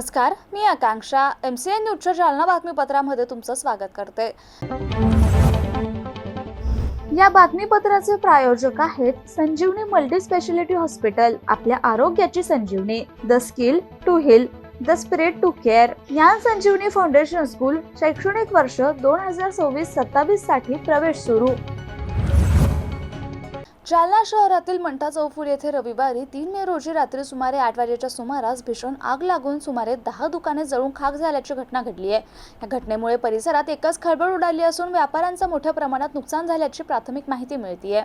नमस्कार, मी आकांक्षा MCN न्यूजच्या जालना बातमीपत्रामध्ये तुमचं स्वागत करते। या बातमीपत्राचे प्रायोजक आहेत संजीवनी मल्टी स्पेशालिटी हॉस्पिटल। आपल्या आरोग्याची संजीवनी, the skill to heal, the spirit to care. Gyan Sanjeevani foundation school शैक्षणिक वर्ष 2026-27 साठी प्रवेश सुरू। जालना शहरातील मंठा चौफुल येथे रविवारी 3 मे रोजी रात्री सुमारे 8 वाजेच्या सुमारास भीषण आग लागून सुमारे 10 दुकाने जळून खाक झाल्याची घटना घडली आहे। या घटनेमुळे परिसरात एकच खळबळ उडाली असून व्यापाऱ्यांचा मोठ्या प्रमाणात नुकसान झाल्याची प्राथमिक माहिती मिळतेय।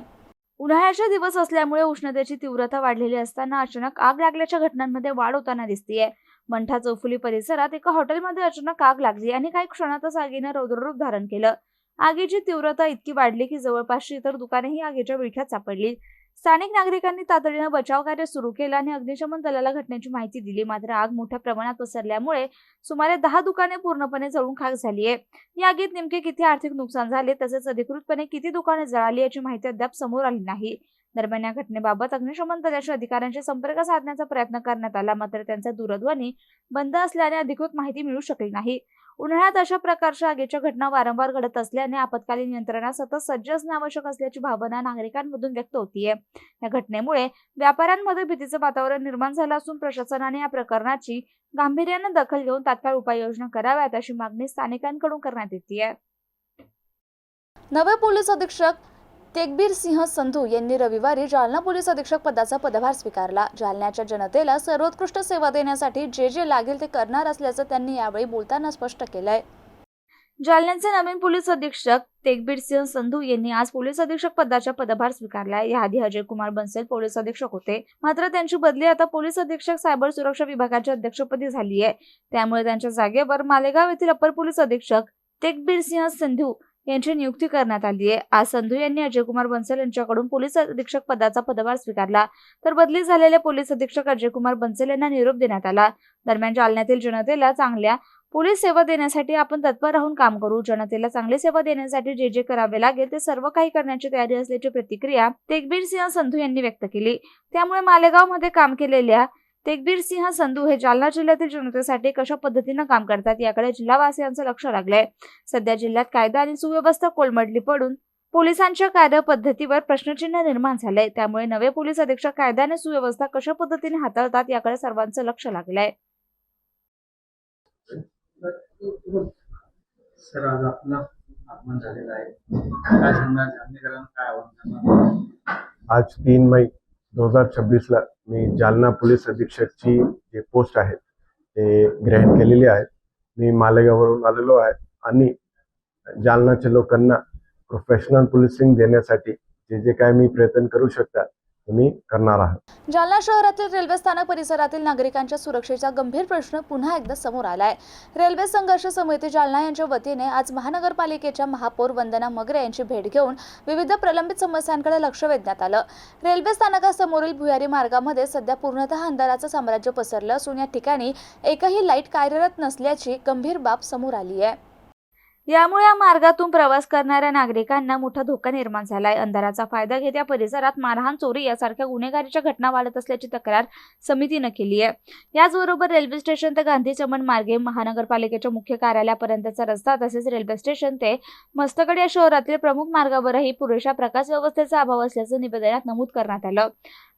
उन्हाळ्याचे दिवस असल्यामुळे उष्णतेची तीव्रता वाढलेली असताना अचानक आग लागल्याच्या घटनांमध्ये वाढ होताना दिसतेय। मंठा चौफुली परिसरात एका हॉटेलमध्ये अचानक आग लागली आणि काही क्षणातच आगीने रौद्ररूप धारण केलं। आगीची तीव्रता इतकी वाढली की जवळपासची इतर दुकानेही आगीच्या विळख्यात सापडली। स्थानिक नागरिकांनी तातडीने बचाव कार्य सुरू केलं आणि अग्निशमन दलाला घटनेची माहिती दिली। मात्र आग मोठ्या प्रमाणात पसरल्यामुळे सुमारे 10 दुकाने पूर्णपणे जळून खाक झाली आहे। या आगीत नेमके किती आर्थिक नुकसान झाले तसेच अधिकृतपणे किती दुकाने जळाली याची माहिती अद्याप समोर आली नाही। दरम्यान या घटनेबाबत अग्निशमन दलाच्या अधिकाऱ्यांशी संपर्क साधण्याचा प्रयत्न करण्यात आला, मात्र त्यांचा दूरध्वनी बंद असल्याने अधिकृत माहिती मिळू शकली नाही। उन्हाळ्यात अशा प्रकारच्या आगीच्या घटना वारंवार घडत असल्याने आपत्कालीन यंत्रणा सतत सज्ज असणे आवश्यक असल्याची भावना नागरिकांमधून व्यक्त होतीये। या घटनेमुळे व्यापाऱ्यांमध्ये भीतीचे वातावरण निर्माण झालं असून प्रशासनाने या प्रकरणाची गांभीर्याने दखल घेऊन तात्काळ उपाययोजना कराव्यात अशी मागणी स्थानिकांकडून करण्यात येतेय। नवे पोलीस अधीक्षक तेगबीर सिंह संधू यांनी रविवारी जालना पोलीस अधीक्षक पदाचा पदभार स्वीकारला। जालन्याच्या जनतेला सर्वोत्कृष्ट सेवा देण्यासाठी जे लागेल ते करणार असल्याचं त्यांनी यावेळी बोलताना स्पष्ट केलंय। जालन्याचे नवीन पोलीस अधीक्षक तेगबीर सिंह संधू यांनी आज पोलीस अधीक्षक पदाचा पदभार स्वीकारला। याआधी अजय कुमार बन्सल पोलीस अधीक्षक होते, मात्र त्यांची बदली आता पोलीस अधीक्षक सायबर सुरक्षा विभागाच्या अध्यक्षपदी झाली आहे। त्यामुळे त्यांच्या जागेवर मालेगाव येथील अपर पोलीस अधीक्षक तेगबीर सिंह संधू यांची नियुक्ती करण्यात आली आहे। आज संधू यांनी अजय कुमार बन्सल यांच्याकडून पोलीस अधीक्षक पदाचा पदभार स्वीकारला, तर बदली झालेले पोलीस अधीक्षक अजय कुमार बन्सल यांना निरोप देण्यात आला। दरम्यान जालन्यातील जनतेला चांगल्या पोलीस सेवा देण्यासाठी आपण तत्पर राहून काम करू। जनतेला चांगली सेवा देण्यासाठी जे करावे लागेल ते सर्व काही करण्याची तयारी असल्याची प्रतिक्रिया तेगबीर सिंह संधू यांनी व्यक्त केली। त्यामुळे मालेगाव मध्ये काम केलेल्या तेगबीर सिंह संधू हे जालना जिल्ह्यातील जनतेसाठी कशा पद्धतीने काम करतात याकडे जिल्हावासियांचं लक्ष लागलंय। सध्या जिल्ह्यात कायदा आणि सुव्यवस्था कोलमडली पडून पोलिसांच्या कार्यपद्धतीवर प्रश्नचिन्ह निर्माण झालंय। त्यामुळे नवे पोलीस अधीक्षक कायदा आणि सुव्यवस्था कशा पद्धतीने हाताळतात याकडे सर्वांचं लक्ष लागलंय। सर, आज आपला आगमन झालेला आहे, काय सांगणार? जालनेकरांना काय आव्हान? आज 3 मे 2026 ला मी जालना पोलीस अधीक्षकची जे पोस्ट आहे ते ग्रहण केलेली आहे। मी मालेगाववरून आलेलो आहे आणि जालनाच्या लोकांना प्रोफेशनल पोलिसिंग देण्यासाठी जे काय मी प्रयत्न करू शकता मी करणार आहे। जालना शहरातील रेल्वे स्थानक परिसरातील नागरिकांच्या सुरक्षेचा गंभीर प्रश्न पुन्हा एकदा समोर आलाय। रेल्वे संघर्ष समिती जालना यांच्या वतीने आज महानगरपालिकेच्या महापौर वंदना मगरे यांची भेट घेऊन विविध प्रलंबित समस्यांकडे लक्ष वेधण्यात आलं। रेल्वे स्थानकासमोरील भुयारी मार्गामध्ये सध्या पूर्णतः अंधाराचं साम्राज्य पसरलं असून या ठिकाणी एकही लाईट कार्यरत नसल्याची गंभीर बाब समोर आली आहे। यामुळे या मार्गातून प्रवास करणाऱ्या नागरिकांना मोठा धोका निर्माण झालाय। अंधाराचा फायदा घेत या परिसरात मारहाण, चोरी यासारख्या गुन्हेगारीच्या घटना वाढत असल्याची तक्रार समितीने केली आहे। याचबरोबर रेल्वे स्टेशन ते गांधी चमन मार्गे महानगरपालिकेच्या मुख्य कार्यालयापर्यंतचा रस्ता तसेच रेल्वे स्टेशन ते मस्तगड या शहरातील प्रमुख मार्गावरही पुरेशा प्रकाश व्यवस्थेचा अभाव असल्याचं निवेदनात नमूद करण्यात आलं।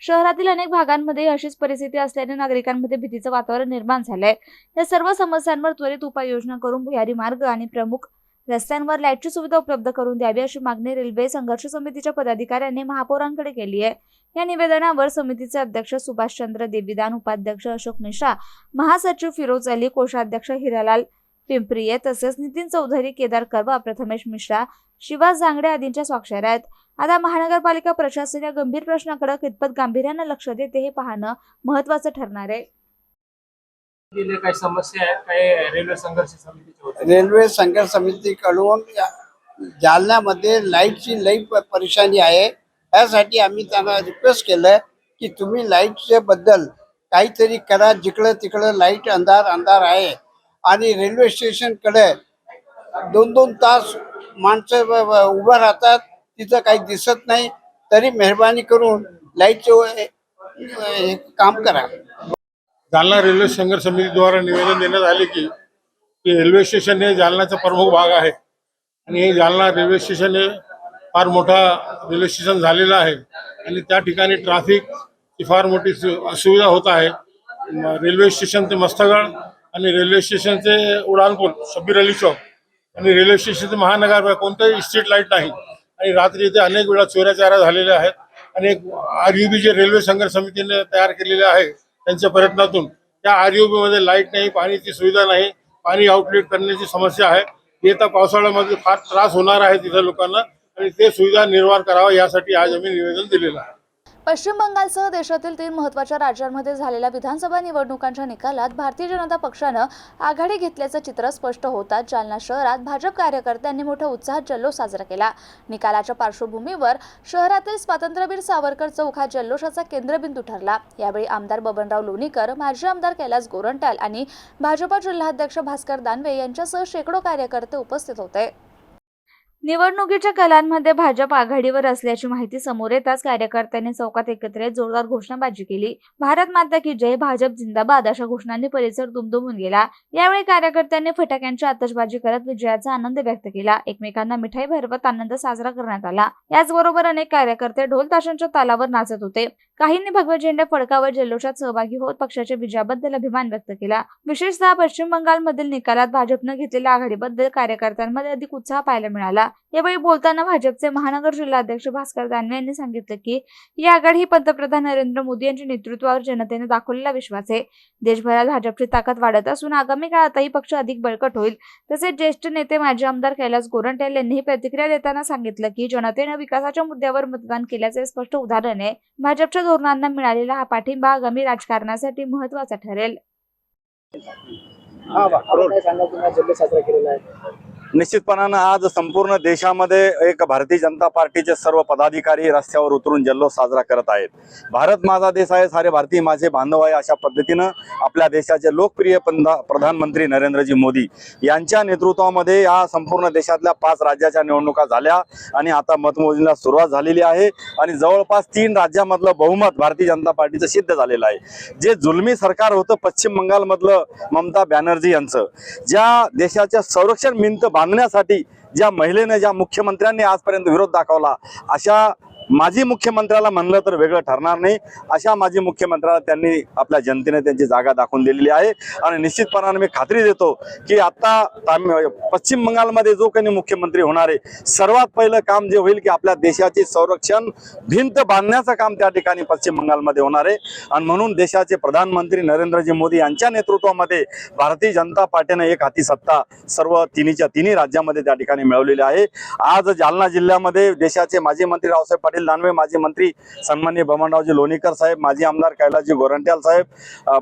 शहरातील अनेक भागांमध्ये अशीच परिस्थिती असल्याने नागरिकांमध्ये भीतीचं वातावरण निर्माण झालंय। या सर्व समस्यांवर त्वरित उपाययोजना करून भुयारी मार्ग आणि प्रमुख रस्त्यांवर लाईटची सुविधा उपलब्ध करून द्यावी अशी मागणी रेल्वे संघर्ष समितीच्या पदाधिकाऱ्यांनी महापौरांकडे केली आहे। या निवेदनावर समितीचे अध्यक्ष सुभाषचंद्र देवीदान, उपाध्यक्ष अशोक मिश्रा, महासचिव फिरोज अली, कोषाध्यक्ष हिरालाल पिंपरिये तसेच नितीन चौधरी, केदार करवा, प्रथमेश मिश्रा, शिवास जांगडे आदींच्या स्वाक्षऱ्या आहेत। आता महानगरपालिका प्रशासन या गंभीर प्रश्नाकडे कितपत गांभीर्याने लक्ष देते हे पाहणं महत्त्वाचं ठरणार आहे। काही समस्या आहेत काय रेल्वे संघर्ष समितीच्या? रेल्वे संघर्ष समितीकडून जालन्यामध्ये लाईटची लई परेशानी आहे। यासाठी आम्ही त्यांना रिक्वेस्ट केलं की तुम्ही लाईटच्या बद्दल काहीतरी करा। जिकडे तिकडे लाईट अंधार आहे आणि रेल्वे स्टेशनकडे 2-2 तास माणसं उभं राहतात, तिथं काही दिसत नाही। तरी मेहरबानी करून लाईटचे काम करा। जालना रेल्वे संघर्ष समितीद्वारा निवेदन देण्यात आले की रेल्वे स्टेशन हे जालन्याचा प्रमुख भाग आहे आणि हे जालना रेल्वे स्टेशन हे फार मोठा रेल्वे स्टेशन झालेलं आहे आणि त्या ठिकाणी ट्रॅफिकची फार मोठी असुविधा होत आहे. रेल्वे स्टेशन ते मस्तगड आणि रेल्वे स्टेशनचे उडानपूल शब्बीर अली चौक आणि रेल्वे स्टेशनचे महानगर कोणताही स्ट्रीट लाईट नाही आणि रात्री इथे अनेक वेळा चोऱ्याचाऱ्या झालेल्या आहेत. आणि एक RUB जे रेल्वे संघर्ष समितीने तयार केलेले आहे त्यांच्या प्रयत्नातून त्या RUB मध्ये लाईट नाही, पाण्याची सुविधा नाही, पाणी आउटलेट करण्याची समस्या आहे. येत्या पावसाळ्यामध्ये फार त्रास होणार आहे तिथं लोकांना आणि ते सुविधा निर्माण करावा यासाठी आज आम्ही निवेदन दिलेलं आहे. पश्चिम बंगालसह देशातील 3 महत्त्वाच्या राज्यांमध्ये झालेल्या विधानसभा निवडणुकांच्या निकालात भारतीय जनता पक्षानं आघाडी घेतल्याचं चित्र स्पष्ट होताच जालना शहरात भाजप कार्यकर्त्यांनी मोठ्या उत्साहात जल्लोष साजरा केला. निकालाच्या पार्श्वभूमीवर शहरातील स्वातंत्र्यवीर सावरकर चौक हा जल्लोषाचा केंद्रबिंदू ठरला. यावेळी आमदार बबनराव लोणीकर, माजी आमदार कैलास गोरंट्याल आणि भाजपा जिल्हाध्यक्ष भास्कर दानवे यांच्यासह शेकडो कार्यकर्ते उपस्थित होते. निवडणुकीच्या कलांमध्ये भाजप आघाडीवर असल्याची माहिती समोर येताच कार्यकर्त्यांनी चौकात एकत्र येत जोरदार घोषणाबाजी केली. भारत माता की जय, भाजप जिंदाबाद अशा घोषणांनी परिसर दुमदुमून गेला. यावेळी कार्यकर्त्यांनी फटाक्यांची आतषबाजी करत विजयाचा आनंद व्यक्त केला. एकमेकांना मिठाई भरवत आनंद साजरा करण्यात आला. याचबरोबर अनेक कार्यकर्ते ढोल ताशांच्या तालावर नाचत होते. काहींनी भगवे झेंडे फडकावत जल्लोषात सहभागी होत पक्षाच्या विजयाबद्दल अभिमान व्यक्त केला. विशेषतः पश्चिम बंगालमधील निकालात भाजपनं घेतलेल्या आघाडीबद्दल कार्यकर्त्यांमध्ये अधिक उत्साह पाहायला मिळाला. यावेळी बोलताना भाजपचे महानगर जिल्हाध्यक्ष भास्कर दानवे यांनी सांगितलं की ही आघाडी ही पंतप्रधान नरेंद्र मोदी यांच्या नेतृत्वावर जनतेने दाखवलेला विश्वास आहे. देशभरात भाजपची ताकद वाढत असून आगामी काळातही पक्ष अधिक बळकट होईल. तसेच ज्येष्ठ नेते माजी आमदार कैलास गोरंट्याल यांनीही प्रतिक्रिया देताना सांगितलं की जनतेनं विकासाच्या मुद्द्यावर मतदान केल्याचे स्पष्ट उदाहरण आहे. भाजपच्या धोरणांना मिळालेला हा पाठिंबा आगामी राजकारणासाठी महत्त्वाचा ठरेल. निश्चितपणानं आज संपूर्ण देशामध्ये एक भारतीय जनता पार्टीचे सर्व पदाधिकारी रस्त्यावर उतरून जल्लोष साजरा करत आहेत. भारत माझा देश आहे, सारे भारतीय माझे बांधव आहे अशा पद्धतीनं आपल्या देशाचे लोकप्रिय प्रधानमंत्री नरेंद्रजी मोदी यांच्या नेतृत्वामध्ये या संपूर्ण देशातल्या 5 राज्याच्या निवडणुका झाल्या आणि आता मतमोजणीला सुरुवात झालेली आहे आणि जवळपास 3 राज्यामधलं बहुमत भारतीय जनता पार्टीचं सिद्ध झालेलं आहे. जे जुलमी सरकार होतं पश्चिम बंगालमधलं ममता बॅनर्जी यांचं, ज्या देशाच्या संरक्षण भिंत बांधण्यासाठी ज्या महिलेने, ज्या मुख्यमंत्र्यांनी आजपर्यंत विरोध दाखवला, अशा माजी मुख्यमंत्र्याला म्हणलं तर वेगळं ठरणार नाही. अशा माजी मुख्यमंत्र्याला त्यांनी आपल्या जनतेने त्यांची जागा दाखवून दिलेली आहे आणि निश्चितपणाने मी खात्री देतो की आता पश्चिम बंगालमध्ये जो काही मुख्यमंत्री होणार आहे, सर्वात पहिलं काम जे होईल की आपल्या देशाची संरक्षण भिंत बांधण्याचं काम त्या ठिकाणी पश्चिम बंगालमध्ये होणार आहे. आणि म्हणून देशाचे प्रधानमंत्री नरेंद्रजी मोदी यांच्या नेतृत्वामध्ये भारतीय जनता पार्टीने एक हाती सत्ता सर्व तिन्ही राज्यामध्ये त्या ठिकाणी मिळवलेली आहे. आज जालना जिल्ह्यामध्ये देशाचे माजी मंत्री रावसाहेब पाटील दानवे, माजी मंत्री सन्माननीय बबनरावजी लोणीकर साहेब, माजी आमदार कैलासजी गोरंट्याल साहेब,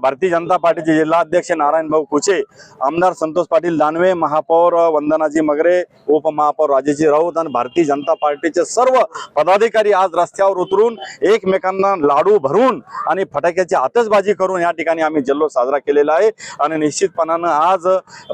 भारतीय जनता पार्टीचे जिल्हाध्यक्ष नारायण भाऊ कुचे, आमदार संतोष पाटील दानवे, महापौर वंदनाजी मगरे, उपमहापौर राजेजी राऊत आणि भारतीय जनता पार्टीचे सर्व पदाधिकारी आज रस्त्यावर उतरून एकमेकांना लाडू भरून आणि फटाक्याची आतषबाजी करून या ठिकाणी आम्ही जल्लोष साजरा केलेला आहे. आणि निश्चितपणानं आज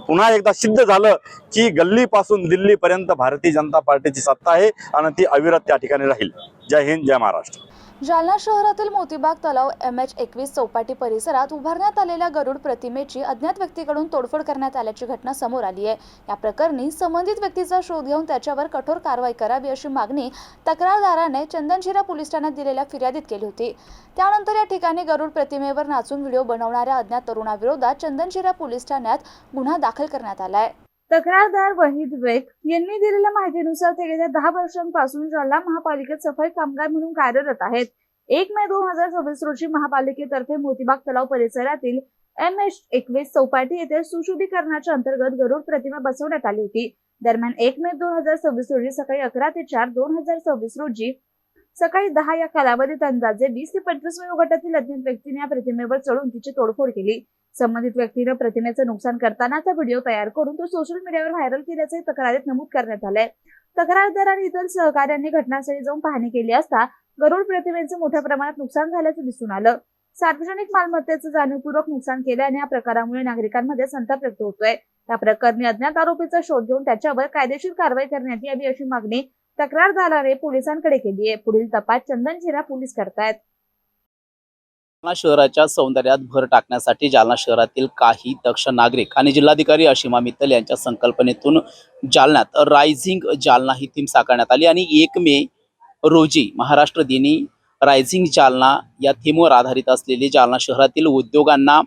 पुन्हा एकदा सिद्ध झालं की गल्लीपासून दिल्लीपर्यंत भारतीय जनता पार्टीची सत्ता आहे आणि ती अविरत त्या ठिकाणी राहील. जय हिंद, जय महाराष्ट्र. जालना शहरातील मोतीबाग तलाव MH21 चौपाटी परिसरात उभारण्यात आलेल्या गरुड प्रतिमेची अज्ञात व्यक्तीकडून तोडफोड करण्यात आल्याची घटना समोर आली आहे. या प्रकरणी संबंधित व्यक्तीचा शोध घेऊन त्याच्यावर कठोर कारवाई करावी अशी मागणी तक्रारदाराने चंदनशिरा पोलीस ठाण्यात दिलेल्या फिर्यादीत केली होती. त्यानंतर या ठिकाणी गरुड प्रतिमेवर नाचून व्हिडिओ बनवणाऱ्या अज्ञात तरुणाविरोधात चंदनशिरा पोलीस ठाण्यात गुन्हा दाखल करण्यात आलाय. तक्रारदार वहीद बेग यांनी दिलेल्या माहितीनुसार ते गेल्या 10 वर्षांपासून जालना महापालिकेत सफाई कामगार म्हणून कार्यरत आहेत. 1 मे 2026 रोजी महापालिकेतर्फे मोतीबाग तलाव परिसरातील MH21 चौपाटी येथे सुशोभीकरणाच्या अंतर्गत गरुड प्रतिमा बसवण्यात आली होती. दरम्यान 1 मे 2026 रोजी सकाळी 11 ते 4 2026 रोजी सकाळी 10 या कालावधीत अंदाजे 20 ते 25 वयोगटातील अज्ञात व्यक्तीने या प्रतिमेवर चढून तिची तोडफोड केली. संबंधित व्यक्तीने प्रतिमेचं नुकसान करतानाचा व्हिडिओ तयार करून तो सोशल मीडियावर व्हायरल केल्याचे तक्रारीत नमूद करण्यात आलंय. तक्रारदार आणि इतर सहकाऱ्यांनी घटनास्थळी जाऊन पाहणी केली असता गरुड प्रतिमेचं मोठ्या प्रमाणात नुकसान झाल्याचं दिसून आलं. सार्वजनिक मालमत्तेचं जाणीवपूर्वक नुकसान केल्याने या प्रकारामुळे नागरिकांमध्ये संताप व्यक्त होतोय. या प्रकरणी अज्ञात आरोपीचा शोध घेऊन त्याच्यावर कायदेशीर कारवाई करण्यात यावी अशी मागणी तक्रारदाराने पोलिसांकडे केली आहे. पुढील तपास चंदनशिरा पोलीस करतायत. जालना शहराच्या सौंदर्यात भर टाकण्यासाठी जालना शहरातील काही दक्ष नागरिक आणि जिल्हाधिकारी अशिमा मित्तल यांच्या संकल्पनेतून जालन्यात रायझिंग जालना ही थीम साकारण्यात आली आणि 1 मे रोजी महाराष्ट्र दिनी रायझिंग जालना या थीमवर आधारित असलेली जालना शहरातील उद्योगांना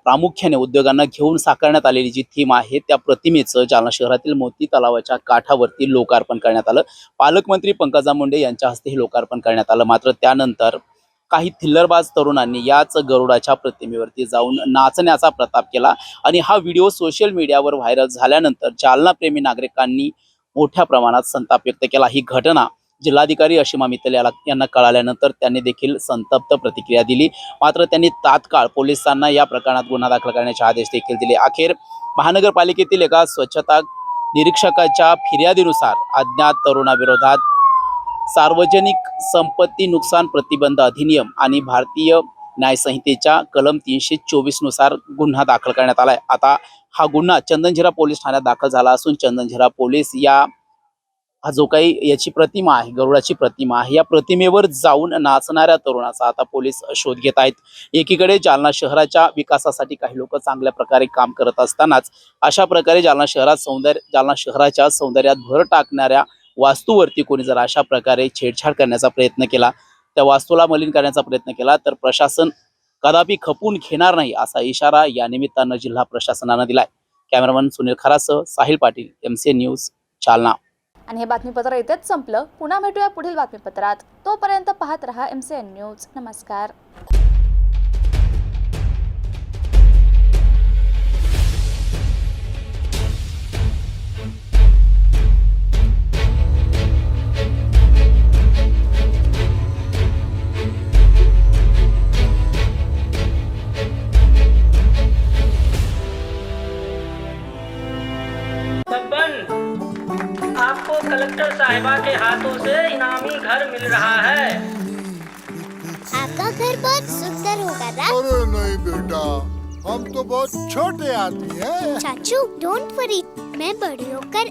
प्रामुख्याने उद्योगांना घेऊन साकारण्यात आलेली जी थीम आहे त्या प्रतिमेचं जालना शहरातील मोती तलावाच्या काठावरती लोकार्पण करण्यात आलं. पालकमंत्री पंकजा मुंडे यांच्या हस्ते हे लोकार्पण करण्यात आलं. मात्र त्यानंतर काही थिल्लरबाज तरुणांनी याच गरुडाच्या प्रतिमेवरती जाऊन नाचण्याचा प्रताप केला आणि हा व्हिडिओ सोशल मीडियावर व्हायरल झाल्यानंतर जालना प्रेमी नागरिकांनी मोठ्या प्रमाणात संताप व्यक्त केला. ही घटना जिल्हाधिकारी अशिमा मित्तल यांना कळाल्यानंतर त्यांनी देखील संतप्त प्रतिक्रिया दिली. मात्र त्यांनी तात्काळ पोलिसांना या प्रकरणात गुन्हा दाखल करण्याचे आदेश देखील दिले. अखेर महानगरपालिकेतील एका स्वच्छता निरीक्षकाच्या फिर्यादीनुसार अज्ञात तरुणाविरोधात सार्वजनिक संपत्ती नुकसान प्रतिबंध अधिनियम आणि भारतीय न्यायसंहितेच्या कलम 324 नुसार गुन्हा दाखल करण्यात आलाय. आता हा गुन्हा चंदनझिरा पोलीस ठाण्यात दाखल झाला असून चंदनझिरा पोलीस हा जो काही याची प्रतिमा आहे, गरुडाची प्रतिमा आहे, या प्रतिमेवर जाऊन नाचणाऱ्या तरुणाचा आता पोलीस शोध घेत आहेत. एकीकडे जालना शहराच्या विकासासाठी काही लोक चांगल्या प्रकारे काम करत असतानाच अशा प्रकारे जालना शहराच्या सौंदर्यात भर टाकणाऱ्या वास्तूवरती कोणी जर अशा प्रकारे छेडछाड करण्याचा प्रयत्न केला, त्या वास्तूला मलिन करण्याचा प्रयत्न केला तर प्रशासन कदापि खपून घेणार नाही असा इशारा या निमित्तानं जिल्हा प्रशासनानं दिलाय. कॅमेरामन सुनील खरासह साहिल पाटील, MCN न्यूज, जालना. आणि हे बातमीपत्र इथेच संपलं. पुन्हा भेटूया पुढील बातमीपत्रात. तोपर्यंत पाहत रहा MCN न्यूज. नमस्कार. आपको कलेक्टर साहिबा के हाथों से इनामी घर मिल रहा है। आपका घर बहुत सुंदर होगा ना? अरे नहीं बेटा, हम तो बहुत छोटे आदमी हैं। चाचू डोंट वरी, मैं बड़ी होकर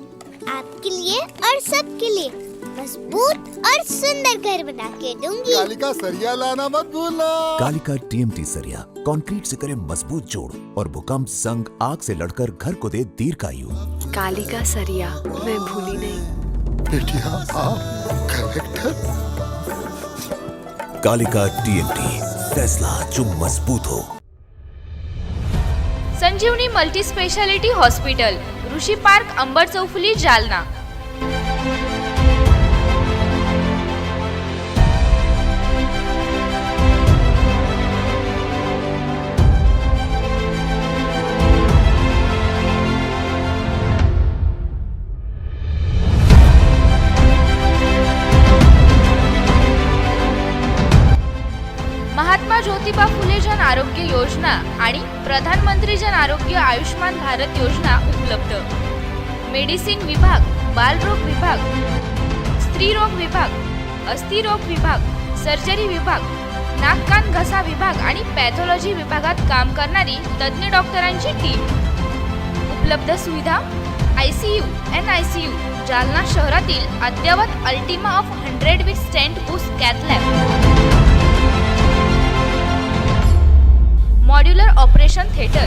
आपके लिए और सबके लिए मजबूत और सुंदर घर बना के दूंगी। कालिका सरिया लाना मत भूलना। कालिका TMT सरिया कंक्रीट से करे मजबूत जोड़ और भूकंप, संग, आग से लड़कर घर को दे दीर्घायु। कालिका सरिया मैं भूली नहीं। बेटिया आप कलेक्टर। कालिका TMT, फैसला जो मजबूत हो। संजीवनी मल्टी स्पेशालिटी हॉस्पिटल, ऋषी पार्क, अंबर चौफुली, जालना. महात्मा ज्योतिबा फुले जन आरोग्य योजना आणि प्रधानमंत्री जन आरोग्य आयुष्मान भारत योजना उपलब्ध. मेडिसिन विभाग, बालरोग विभाग, स्त्रीरोग विभाग, अस्थिरोग विभाग, सर्जरी विभाग, नाक कान घसा विभाग आणि पॅथॉलॉजी विभागात काम करणारी तज्ञ डॉक्टरांची टीम. उपलब्ध सुविधा ICU, NICU. जालना शहरातील अद्ययावत ultima of 100 with stent boost cath lab. Modular operation theatre,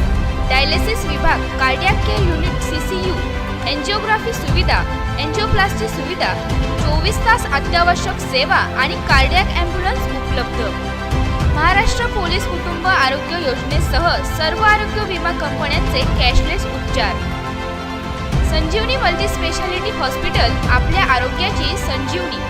dialysis विभाग, cardiac care unit, CCU, angiography सुविधा, एंजिओप्लास्टी सुविधा, 24 तास अत्यावश्यक सेवा आणि कार्डियक ॲम्ब्युलन्स उपलब्ध. महाराष्ट्र पोलीस कुटुंब आरोग्य योजनेसह सर्व आरोग्य विमा कंपन्यांचे कॅशलेस उपचार. संजीवनी मल्टी स्पेशालिटी हॉस्पिटल, आपल्या आरोग्याची संजीवनी.